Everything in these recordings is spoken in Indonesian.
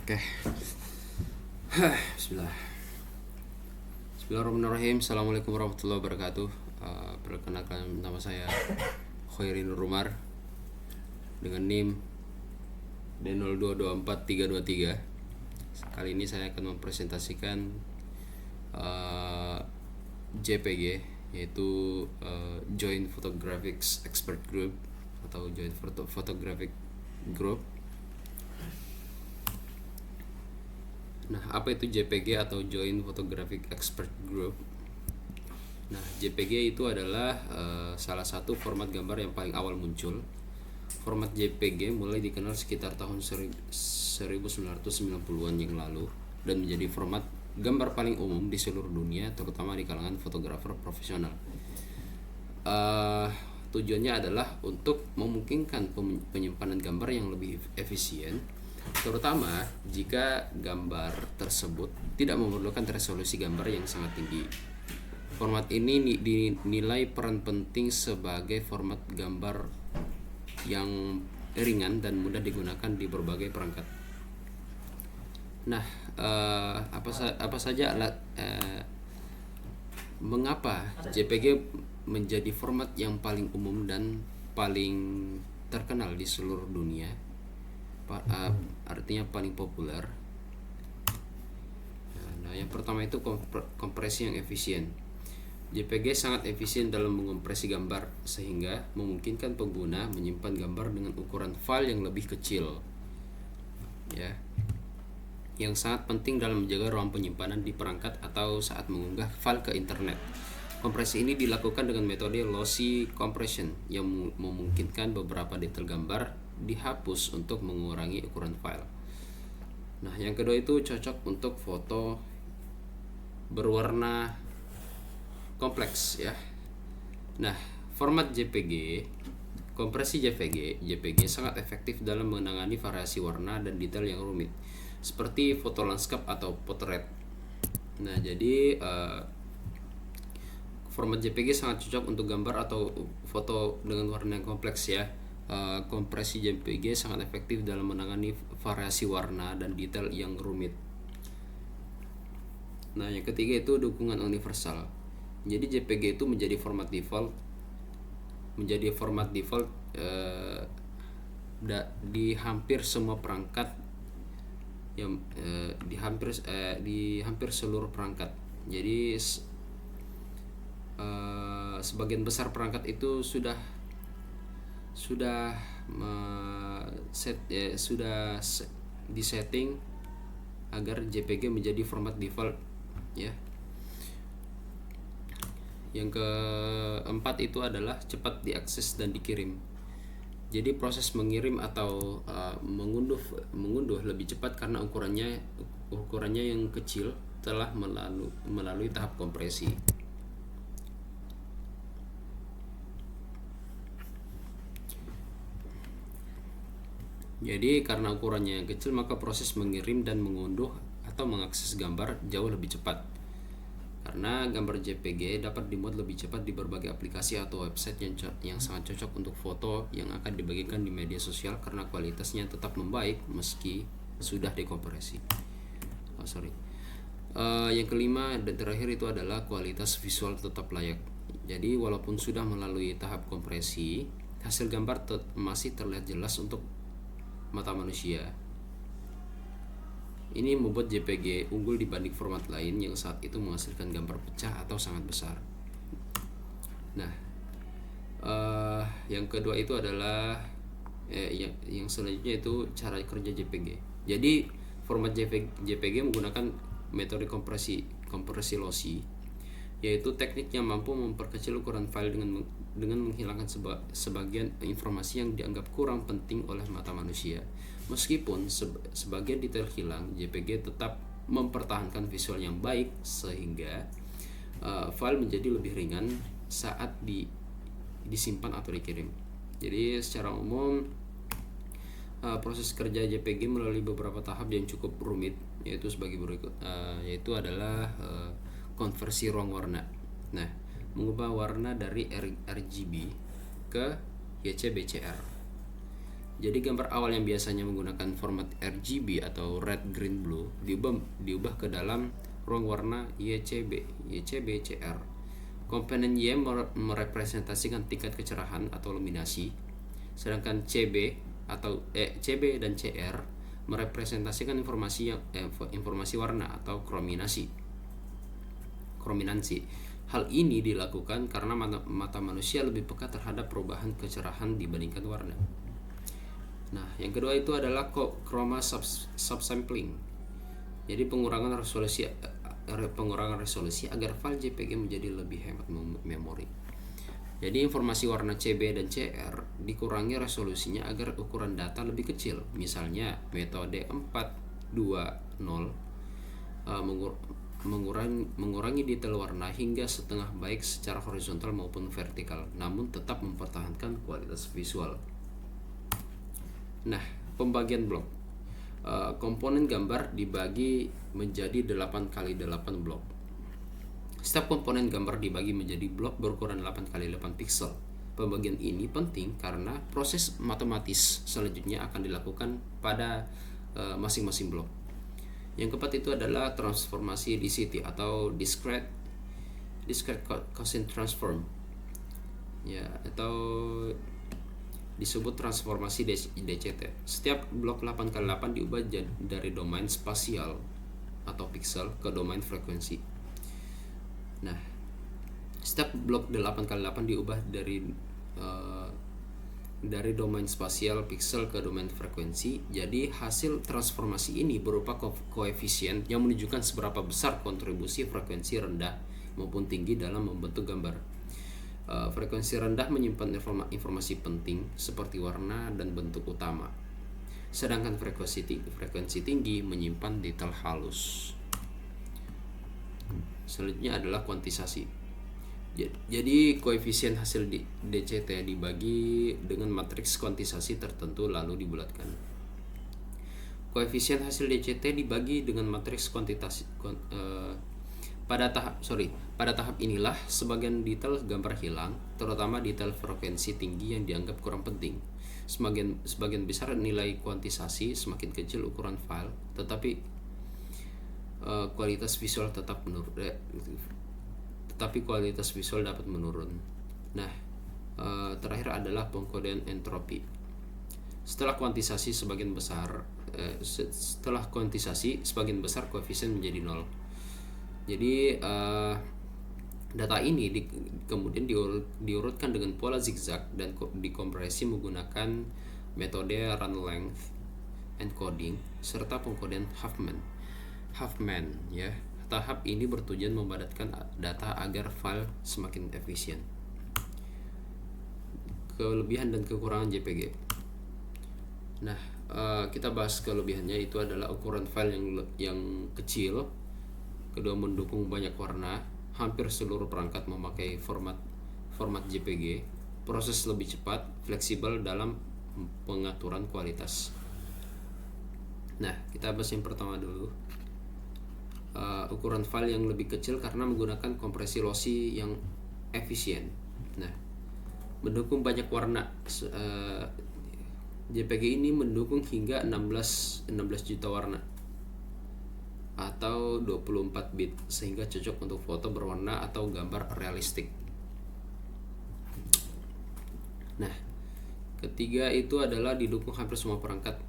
Oke. Bismillah. Bismillahirrahmanirrahim. Assalamualaikum warahmatullahi wabarakatuh. Perkenalkan, nama saya Khairin Rumar dengan NIM D0224323. Kali ini saya akan mempresentasikan JPG, yaitu Joint Photographics Expert Group atau Joint Photographic Group. Nah, apa itu JPG atau Joint Photographic Expert Group? Nah, JPG itu adalah salah satu format gambar yang paling awal muncul. Format JPG mulai dikenal sekitar tahun 1990-an yang lalu dan menjadi format gambar paling umum di seluruh dunia, terutama di kalangan fotografer profesional. Tujuannya adalah untuk memungkinkan penyimpanan gambar yang lebih efisien, terutama jika gambar tersebut tidak memerlukan resolusi gambar yang sangat tinggi. Format ini dinilai peran penting sebagai format gambar yang ringan dan mudah digunakan di berbagai perangkat. Nah, apa saja alat mengapa JPG menjadi format yang paling umum dan paling terkenal di seluruh dunia? Artinya paling populer. Nah, yang pertama itu kompresi yang efisien. JPG sangat efisien dalam mengompresi gambar sehingga memungkinkan pengguna menyimpan gambar dengan ukuran file yang lebih kecil, ya, yang sangat penting dalam menjaga ruang penyimpanan di perangkat atau saat mengunggah file ke internet. Kompresi ini dilakukan dengan metode lossy compression yang memungkinkan beberapa detail gambar dihapus untuk mengurangi ukuran file. Nah, yang kedua itu cocok untuk foto berwarna kompleks, ya. Nah, format JPG, kompresi JPG sangat efektif dalam menangani variasi warna dan detail yang rumit, seperti foto lanskap atau potret. Nah, jadi format JPG sangat cocok untuk gambar atau foto dengan warna yang kompleks, ya. Kompresi JPG sangat efektif dalam menangani variasi warna dan detail yang rumit. Nah, yang ketiga itu dukungan universal. Jadi JPG itu menjadi format default di hampir semua perangkat, di hampir seluruh perangkat. Jadi sebagian besar perangkat itu sudah disetting agar JPG menjadi format default, ya. Yang keempat itu adalah cepat diakses dan dikirim. Jadi proses mengirim atau mengunduh lebih cepat karena ukurannya yang kecil telah melalui tahap kompresi. Jadi karena ukurannya yang kecil, maka proses mengirim dan mengunduh atau mengakses gambar jauh lebih cepat. Karena gambar JPG dapat dimuat lebih cepat di berbagai aplikasi atau website yang sangat cocok untuk foto yang akan dibagikan di media sosial karena kualitasnya tetap membaik meski sudah dikompresi. Yang kelima dan terakhir itu adalah kualitas visual tetap layak. Jadi walaupun sudah melalui tahap kompresi, hasil gambar masih terlihat jelas untuk mata manusia. Ini membuat JPG unggul dibanding format lain yang saat itu menghasilkan gambar pecah atau sangat besar. Nah, yang kedua itu adalah yang selanjutnya itu cara kerja JPG. Jadi format JPG menggunakan metode kompresi lossy, yaitu teknik yang mampu memperkecil ukuran file dengan menghilangkan sebagian informasi yang dianggap kurang penting oleh mata manusia. Meskipun sebagian detail hilang, JPG tetap mempertahankan visual yang baik sehingga file menjadi lebih ringan saat disimpan atau dikirim. Jadi secara umum proses kerja JPG melalui beberapa tahap yang cukup rumit, yaitu sebagai berikut, yaitu adalah konversi ruang warna. Nah, mengubah warna dari RGB ke YCBCR. Jadi gambar awal yang biasanya menggunakan format RGB atau red, green, blue diubah ke dalam ruang warna YCB/CR. Komponen Y merepresentasikan tingkat kecerahan atau luminasi, sedangkan CB dan CR merepresentasikan informasi warna atau krominansi. Hal ini dilakukan karena mata manusia lebih peka terhadap perubahan kecerahan dibandingkan warna. Nah, yang kedua itu adalah chroma subsampling. Jadi pengurangan resolusi agar file JPG menjadi lebih hemat memori. Jadi informasi warna CB dan CR dikurangi resolusinya agar ukuran data lebih kecil. Misalnya metode 420 mengurangi detail warna hingga setengah baik secara horizontal maupun vertikal, namun tetap mempertahankan kualitas visual. Nah, pembagian blok. Komponen gambar dibagi menjadi 8x8 blok. Setiap komponen gambar dibagi menjadi blok berukuran 8x8 pixel. Pembagian ini penting karena proses matematis selanjutnya akan dilakukan pada masing-masing blok. Yang keempat itu adalah transformasi DCT atau discrete Gaussian transform, ya, atau disebut transformasi DCT. Setiap blok 8x8 diubah dari domain spasial atau pixel ke domain frekuensi. Nah, setiap blok 8x8 diubah dari domain spasial pixel ke domain frekuensi. Jadi hasil transformasi ini berupa koefisien yang menunjukkan seberapa besar kontribusi frekuensi rendah maupun tinggi dalam membentuk gambar. Frekuensi rendah menyimpan informasi penting seperti warna dan bentuk utama, sedangkan frekuensi tinggi menyimpan detail halus. Selanjutnya adalah kuantisasi. Jadi koefisien hasil DCT dibagi dengan matriks kuantisasi tertentu lalu dibulatkan. Koefisien hasil DCT dibagi dengan matriks kuantitasi. Pada tahap inilah sebagian detail gambar hilang, terutama detail frekuensi tinggi yang dianggap kurang penting. Sebagian besar nilai kuantisasi, semakin kecil ukuran file, tetapi kualitas visual dapat menurun. Nah, terakhir adalah pengkodean entropi. Setelah kuantisasi sebagian besar koefisien menjadi 0. Jadi data ini kemudian diurutkan dengan pola zigzag dan dikompresi menggunakan metode run length encoding serta pengkodean Huffman, ya. Tahap ini bertujuan memadatkan data agar file semakin efisien. Kelebihan dan kekurangan JPG. Nah, kita bahas kelebihannya, itu adalah ukuran file yang kecil, kedua mendukung banyak warna, hampir seluruh perangkat memakai format JPG, proses lebih cepat, fleksibel dalam pengaturan kualitas. Nah, kita bahas yang pertama dulu. Ukuran file yang lebih kecil karena menggunakan kompresi lossy yang efisien. Nah, mendukung banyak warna. JPG ini mendukung hingga 16 juta warna atau 24 bit, sehingga cocok untuk foto berwarna atau gambar realistik. Nah, ketiga itu adalah didukung hampir semua perangkat.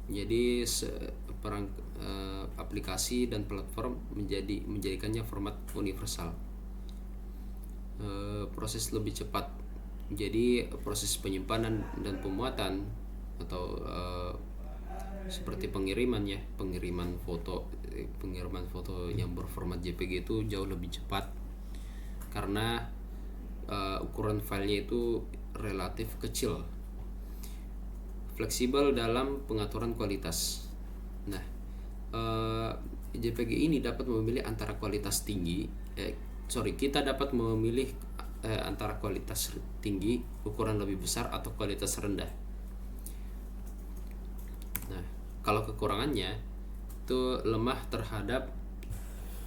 Jadi aplikasi dan platform menjadikannya format universal. Proses lebih cepat. Jadi proses penyimpanan dan pemuatan atau seperti pengiriman foto yang berformat JPG itu jauh lebih cepat karena ukuran filenya itu relatif kecil. Fleksibel dalam pengaturan kualitas. Nah, JPG ini dapat memilih antara kualitas tinggi. Kita dapat memilih antara kualitas tinggi, ukuran lebih besar, atau kualitas rendah. Nah, kalau kekurangannya itu lemah terhadap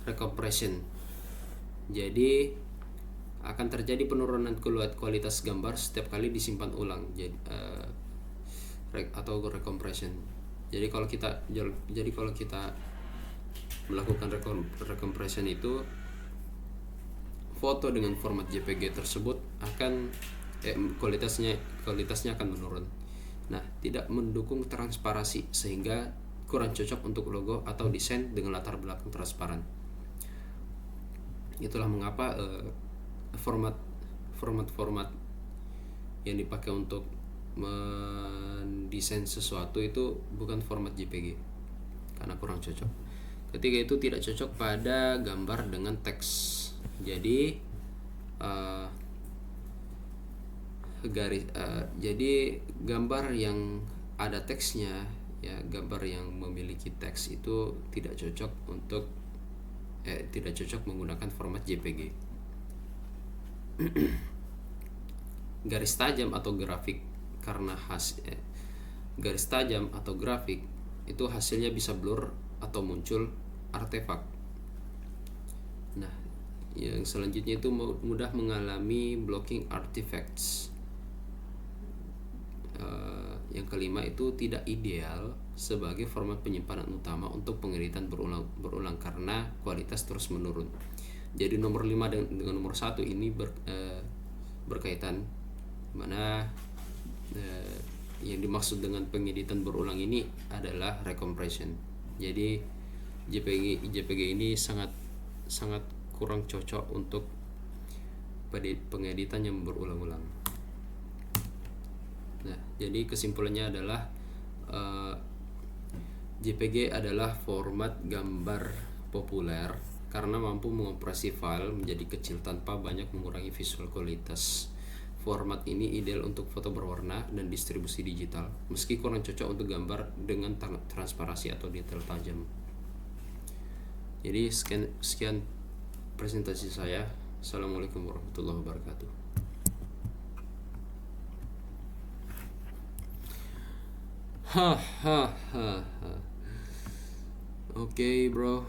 recompression. Jadi akan terjadi penurunan kualitas gambar setiap kali disimpan ulang. Jadi atau recompression. Jadi kalau kita melakukan recompression itu, foto dengan format JPG tersebut akan kualitasnya akan menurun. Nah, tidak mendukung transparasi sehingga kurang cocok untuk logo atau desain dengan latar belakang transparan. Itulah mengapa format yang dipakai untuk mendesain sesuatu itu bukan format JPG karena kurang cocok. Ketiga, itu tidak cocok pada gambar dengan teks. Jadi jadi gambar yang ada teksnya, ya gambar yang memiliki teks itu tidak cocok menggunakan format JPG. Garis tajam atau grafik garis tajam atau grafik itu hasilnya bisa blur atau muncul artefak. Nah, yang selanjutnya itu mudah mengalami blocking artifacts. Yang kelima itu tidak ideal sebagai format penyimpanan utama untuk pengeditan berulang karena kualitas terus menurun. Jadi nomor 5 dengan nomor 1 ini berkaitan, mana yang dimaksud dengan pengeditan berulang ini adalah recompression. Jadi JPG ini sangat kurang cocok untuk pengeditan yang berulang-ulang. Nah, jadi kesimpulannya adalah JPG adalah format gambar populer karena mampu mengoperasi file menjadi kecil tanpa banyak mengurangi visual kualitas. Format ini ideal untuk foto berwarna dan distribusi digital, meski kurang cocok untuk gambar dengan transparasi atau detail tajam. Jadi sekian presentasi saya. Assalamualaikum warahmatullahi wabarakatuh. Okay, bro.